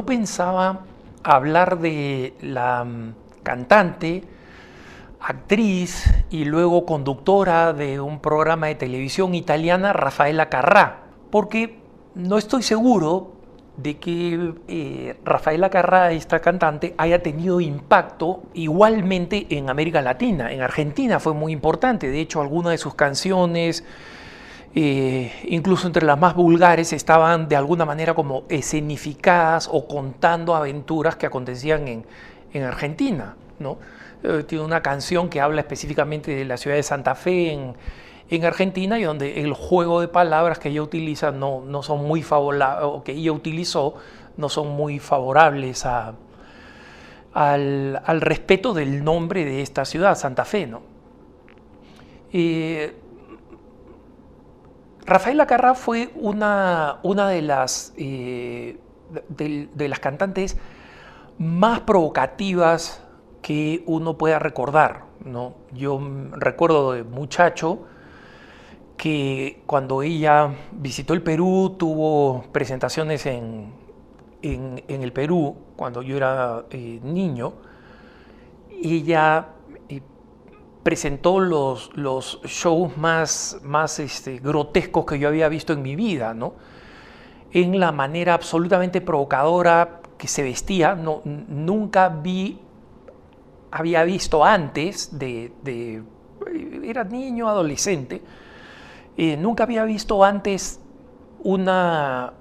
no pensaba hablar de la cantante, actriz y luego conductora de un programa de televisión italiana, Raffaella Carrà, porque no estoy seguro de que Raffaella Carrà, esta cantante, haya tenido impacto igualmente en América Latina. En Argentina fue muy importante, de hecho algunas de sus canciones, incluso entre las más vulgares, estaban de alguna manera como escenificadas o contando aventuras que acontecían en Argentina, ¿no? Tiene una canción que habla específicamente de la ciudad de Santa Fe en Argentina, y donde el juego de palabras que ella utiliza no son muy favorables, o que ella utilizó, no son muy favorables al respeto del nombre de esta ciudad, Santa Fe, ¿no? Raffaella Carrà fue una de las cantantes más provocativas que uno pueda recordar, ¿no? Yo recuerdo de muchacho que cuando ella visitó el Perú, tuvo presentaciones en el Perú, cuando yo era niño. Ella presentó los shows más grotescos que yo había visto en mi vida, ¿no? En la manera absolutamente provocadora que se vestía. Nunca había visto antes era niño, adolescente, nunca había visto antes una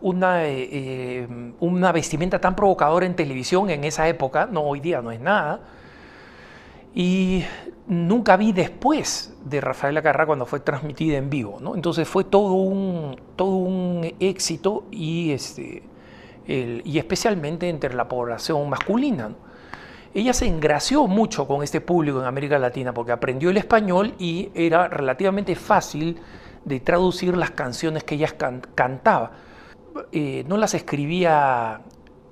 vestimenta tan provocadora en televisión en esa época. No, hoy día no es nada. Y nunca vi después de Raffaella Carrà cuando fue transmitida en vivo, ¿no? Entonces fue todo un éxito, y especialmente entre la población masculina, ¿no? Ella se engració mucho con este público en América Latina porque aprendió el español y era relativamente fácil de traducir las canciones que ella cantaba. No las escribía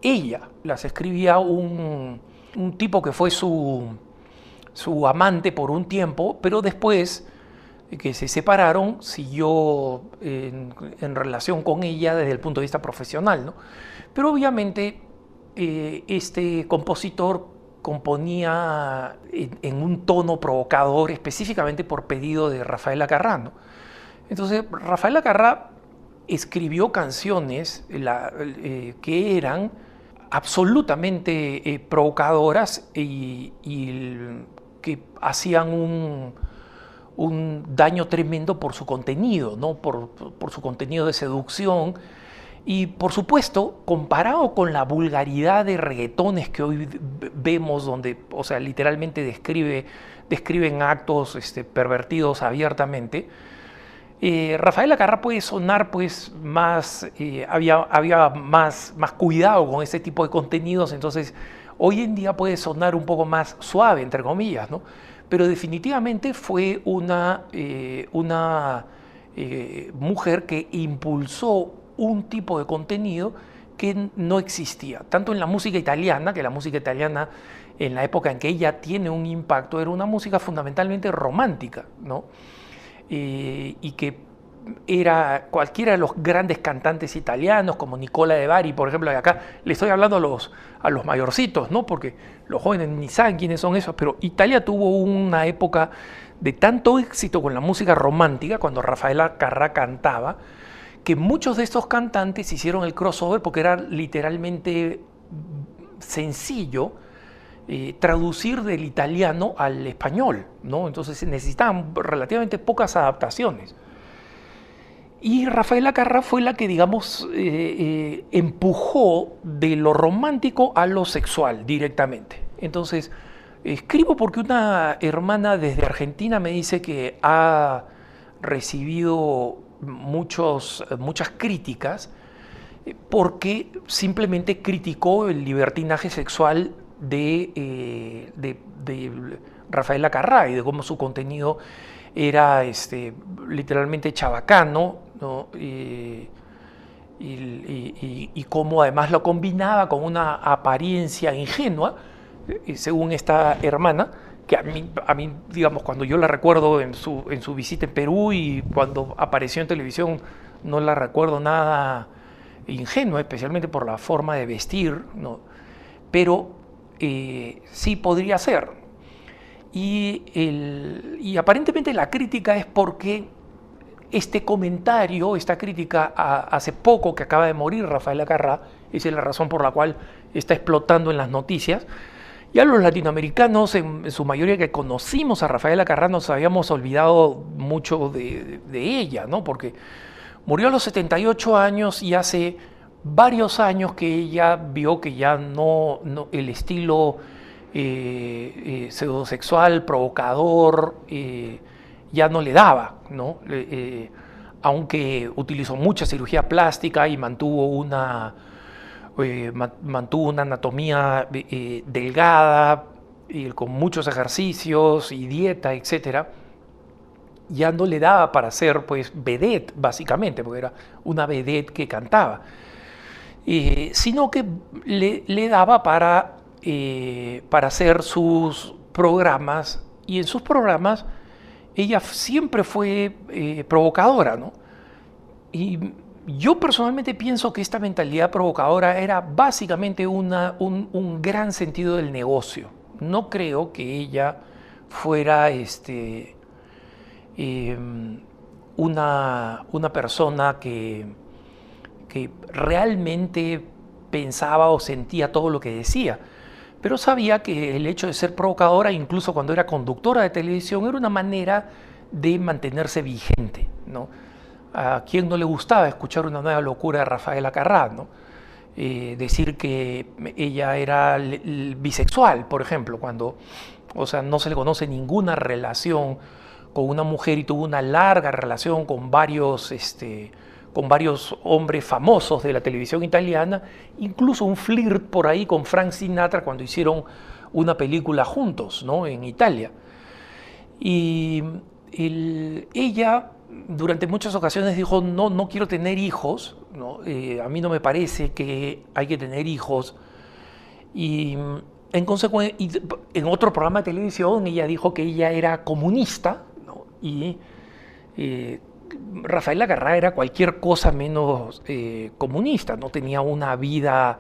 ella, las escribía un tipo que fue su amante por un tiempo, pero después que se separaron, siguió en relación con ella desde el punto de vista profesional, ¿no? Pero obviamente este compositor componía en un tono provocador, específicamente por pedido de Raffaella Carrà, ¿no? Entonces Raffaella Carrà escribió canciones que eran absolutamente provocadoras y que hacían un daño tremendo por su contenido, ¿no? Por su contenido de seducción. Y por supuesto, comparado con la vulgaridad de reggaetones que hoy vemos, donde, o sea, literalmente describen actos pervertidos abiertamente, Raffaella Carrà puede sonar pues más, había más cuidado con ese tipo de contenidos. Entonces hoy en día puede sonar un poco más suave, entre comillas, ¿no? Pero definitivamente fue una mujer que impulsó un tipo de contenido que no existía, tanto en la música italiana, que la música italiana en la época en que ella tiene un impacto era una música fundamentalmente romántica, ¿no? Y que era cualquiera de los grandes cantantes italianos, como Nicola De Bari, por ejemplo. De acá le estoy hablando a los mayorcitos, ¿no? Porque los jóvenes ni saben quiénes son esos, pero Italia tuvo una época de tanto éxito con la música romántica, cuando Raffaella Carrà cantaba, que muchos de estos cantantes hicieron el crossover porque era literalmente sencillo traducir del italiano al español, ¿no? Entonces necesitaban relativamente pocas adaptaciones. Y Raffaella Carrà fue la que, digamos, empujó de lo romántico a lo sexual directamente. Entonces, escribo porque una hermana desde Argentina me dice que ha recibido muchas críticas porque simplemente criticó el libertinaje sexual de Raffaella Carrà y de cómo su contenido era literalmente chabacano, ¿no? Y cómo además lo combinaba con una apariencia ingenua, según esta hermana, que a mí, digamos, cuando yo la recuerdo en su visita en Perú y cuando apareció en televisión, no la recuerdo nada ingenua, especialmente por la forma de vestir, ¿no? Pero sí podría ser. Y aparentemente la crítica es porque este comentario, esta crítica hace poco que acaba de morir Rafaela Carrà, esa es la razón por la cual está explotando en las noticias. Ya los latinoamericanos, en su mayoría que conocimos a Rafaela Carrà, nos habíamos olvidado mucho de ella, ¿no? Porque murió a los 78 años y hace varios años que ella vio que ya no el estilo pseudosexual, provocador, ya no le daba, ¿no? Aunque utilizó mucha cirugía plástica y mantuvo una anatomía delgada, con muchos ejercicios y dieta, etcétera, ya no le daba para ser pues vedette, básicamente, porque era una vedette que cantaba, sino que le daba para hacer sus programas, y en sus programas ella siempre fue provocadora, ¿no? Y yo personalmente pienso que esta mentalidad provocadora era básicamente un gran sentido del negocio. No creo que ella fuera una persona que realmente pensaba o sentía todo lo que decía, pero sabía que el hecho de ser provocadora, incluso cuando era conductora de televisión, era una manera de mantenerse vigente, ¿no? ¿A quién no le gustaba escuchar una nueva locura de Rafaela Carrà, ¿no? Decir que ella era bisexual, por ejemplo, cuando, o sea, no se le conoce ninguna relación con una mujer y tuvo una larga relación con varios hombres famosos de la televisión italiana, incluso un flirt por ahí con Frank Sinatra cuando hicieron una película juntos, ¿no? En Italia. Y ella durante muchas ocasiones dijo, no quiero tener hijos, ¿no? A mí no me parece que hay que tener hijos. Y en consecuencia, en otro programa de televisión ella dijo que ella era comunista, ¿no? Y Rafaela Carrà era cualquier cosa menos comunista, no tenía una vida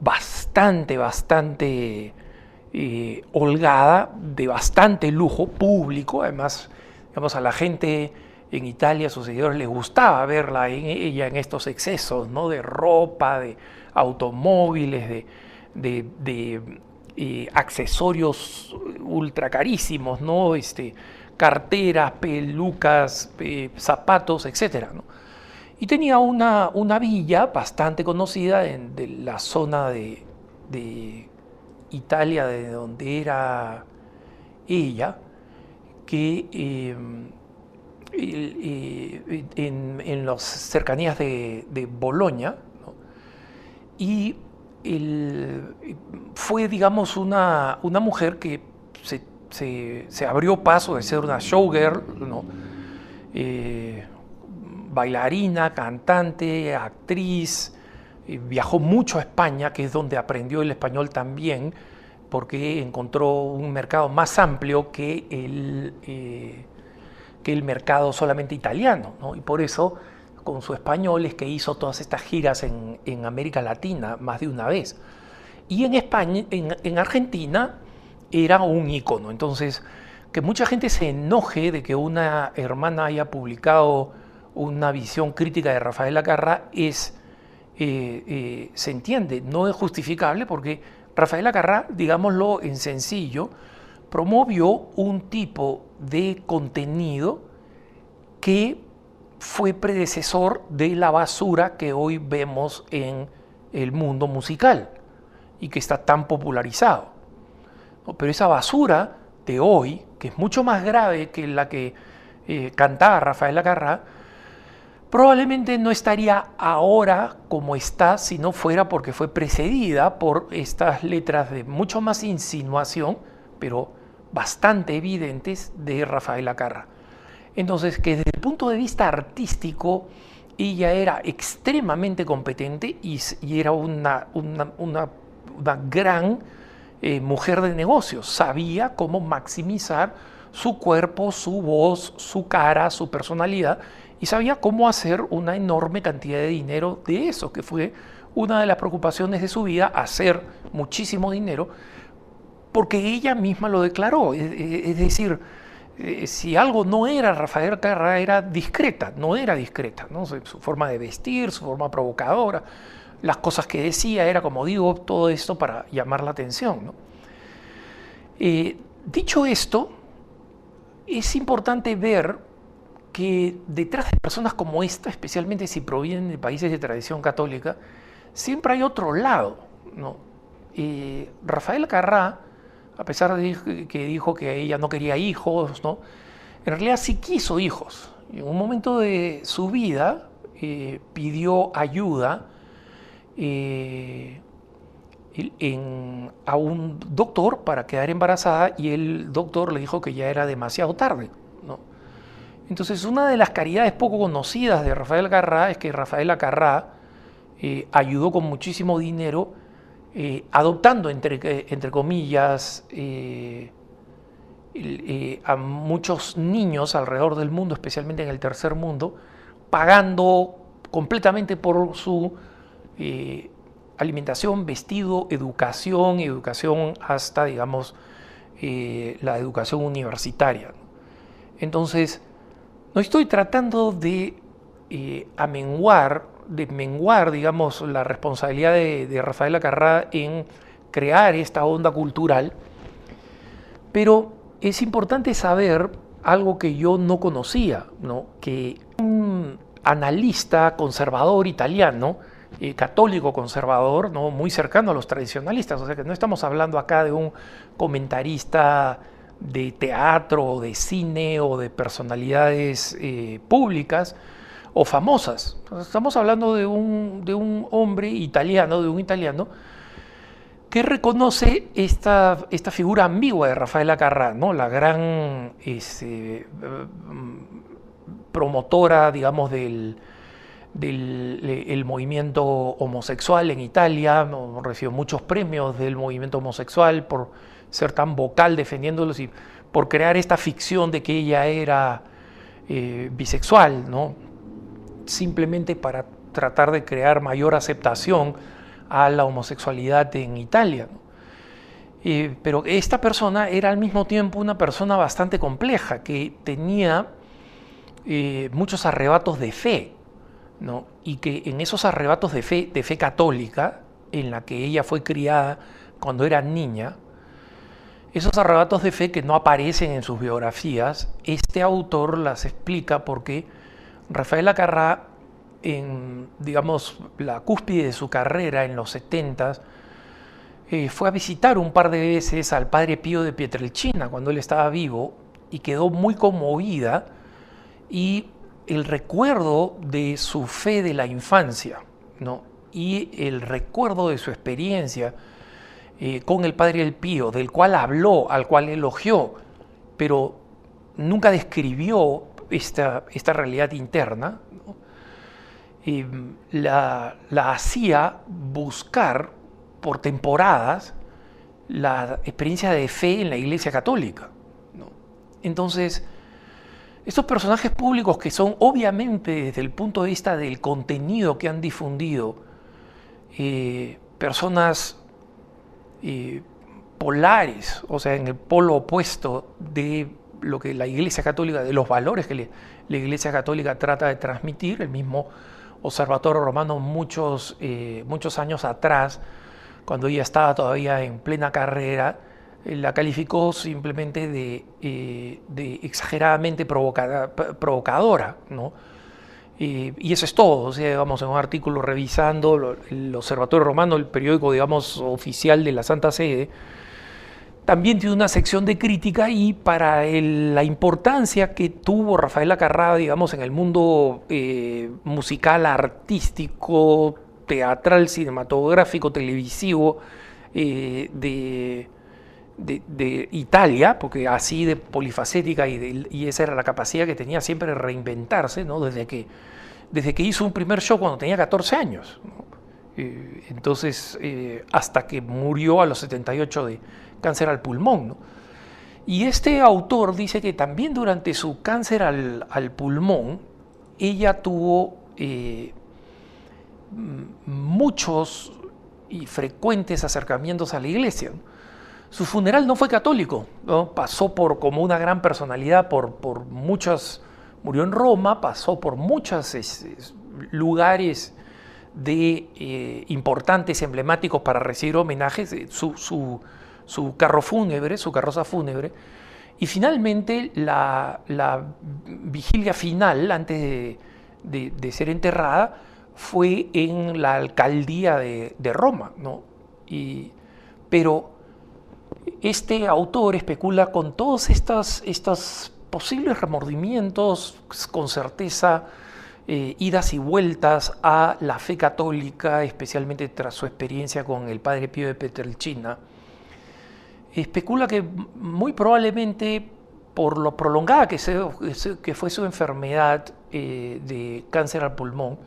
bastante holgada, de bastante lujo público. Además, digamos, a la gente en Italia, a sus seguidores, les gustaba verla ella en estos excesos, ¿no? De ropa, de automóviles, de accesorios ultra carísimos, ¿no? Carteras, pelucas, zapatos, etcétera, ¿no? Y tenía una villa bastante conocida de la zona de Italia, de donde era ella, que en las cercanías de Bolonia, ¿no? Y fue, digamos, una mujer que se abrió paso de ser una showgirl, ¿no? Bailarina, cantante, actriz, viajó mucho a España, que es donde aprendió el español también, porque encontró un mercado más amplio que el mercado solamente italiano, ¿no? Y por eso, con su español, es que hizo todas estas giras en América Latina más de una vez. Y en España, en Argentina, era un ícono. Entonces, que mucha gente se enoje de que una hermana haya publicado una visión crítica de Rafaela Carrà se entiende, no es justificable, porque Rafaela Carrà, digámoslo en sencillo, promovió un tipo de contenido que fue predecesor de la basura que hoy vemos en el mundo musical y que está tan popularizado. Pero esa basura de hoy, que es mucho más grave que la que cantaba Rafaela Carrà, probablemente no estaría ahora como está si no fuera porque fue precedida por estas letras de mucho más insinuación, pero bastante evidentes, de Rafaela Carrà. Entonces, que desde el punto de vista artístico, ella era extremadamente competente y era una gran mujer de negocios. Sabía cómo maximizar su cuerpo, su voz, su cara, su personalidad, y sabía cómo hacer una enorme cantidad de dinero de eso, que fue una de las preocupaciones de su vida, hacer muchísimo dinero, porque ella misma lo declaró. Es decir, si algo no era Rafael Carrà, era discreta, no era discreta, ¿no? Su forma de vestir, su forma provocadora, las cosas que decía, era, como digo, todo esto para llamar la atención, ¿no? Dicho esto, es importante ver que detrás de personas como esta, especialmente si provienen de países de tradición católica, siempre hay otro lado, ¿no? Rafael Carrà, a pesar de que dijo que ella no quería hijos, ¿no?, en realidad sí quiso hijos. En un momento de su vida pidió ayuda a un doctor para quedar embarazada, y el doctor le dijo que ya era demasiado tarde, ¿no? Entonces, una de las caridades poco conocidas de Rafael Carrà es que Rafael Carrà ayudó con muchísimo dinero, adoptando, entre comillas, a muchos niños alrededor del mundo, especialmente en el tercer mundo, pagando completamente por su alimentación, vestido, educación hasta, digamos, la educación universitaria. Entonces, no estoy tratando de menguar, digamos, la responsabilidad de Rafael Carrà en crear esta onda cultural, pero es importante saber algo que yo no conocía, ¿no? Que un analista conservador italiano, católico conservador, ¿no?, muy cercano a los tradicionalistas, o sea que no estamos hablando acá de un comentarista de teatro o de cine o de personalidades públicas o famosas. Estamos hablando de un hombre italiano, que reconoce esta figura ambigua de Rafael Carrà, ¿no?, la gran promotora, digamos, del movimiento homosexual en Italia, ¿no? Recibió muchos premios del movimiento homosexual por ser tan vocal defendiéndolos y por crear esta ficción de que ella era bisexual, ¿no?, simplemente para tratar de crear mayor aceptación a la homosexualidad en Italia, ¿no? Pero esta persona era al mismo tiempo una persona bastante compleja, que tenía muchos arrebatos de fe, ¿no? Y que en esos arrebatos de fe católica, en la que ella fue criada cuando era niña, esos arrebatos de fe que no aparecen en sus biografías, este autor las explica porque Rafael Carrà, en, digamos, la cúspide de su carrera en los 70s, fue a visitar un par de veces al padre Pío de Pietrelcina cuando él estaba vivo, y quedó muy conmovida, y el recuerdo de su fe de la infancia, ¿no?, y el recuerdo de su experiencia con el padre El Pío, del cual habló, al cual elogió, pero nunca describió esta realidad interna, ¿no?, la hacía buscar por temporadas la experiencia de fe en la Iglesia Católica, ¿no? Entonces, estos personajes públicos, que son obviamente desde el punto de vista del contenido que han difundido, personas polares, o sea, en el polo opuesto de lo que la Iglesia Católica, de los valores que la Iglesia Católica trata de transmitir. El mismo Observatorio Romano muchos años atrás, cuando ella estaba todavía en plena carrera, la calificó simplemente de exageradamente provocadora, ¿no? Y eso es todo. O sea, vamos, en un artículo revisando el Observatorio Romano, el periódico, digamos, oficial de la Santa Sede, también tiene una sección de crítica, y para la importancia que tuvo Rafael Carrà, digamos, en el mundo musical, artístico, teatral, cinematográfico, televisivo de Italia, porque así de polifacética y esa era la capacidad que tenía siempre de reinventarse, ¿no?, desde que hizo un primer show cuando tenía 14 años, ¿no? Entonces, hasta que murió a los 78 de cáncer al pulmón, ¿no? Y este autor dice que también durante su cáncer al pulmón, ella tuvo muchos y frecuentes acercamientos a la iglesia. Su funeral no fue católico, ¿no? Pasó como una gran personalidad por muchas, murió en Roma, pasó por muchos lugares importantes, emblemáticos para recibir homenajes, su carro fúnebre, su carroza fúnebre, y finalmente la vigilia final, antes de ser enterrada, fue en la alcaldía de Roma, ¿no? Pero este autor especula con todos estos posibles remordimientos, con certeza, idas y vueltas a la fe católica, especialmente tras su experiencia con el padre Pío de Pietrelcina. Especula que muy probablemente por lo prolongada que fue su enfermedad de cáncer al pulmón,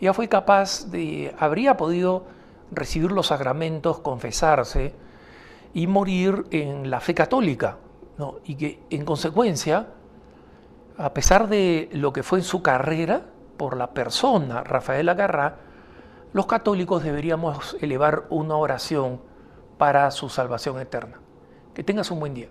ella fue capaz habría podido recibir los sacramentos, confesarse y morir en la fe católica, ¿no? Y que en consecuencia, a pesar de lo que fue en su carrera por la persona Rafael Acarrá, los católicos deberíamos elevar una oración para su salvación eterna. Que tengas un buen día.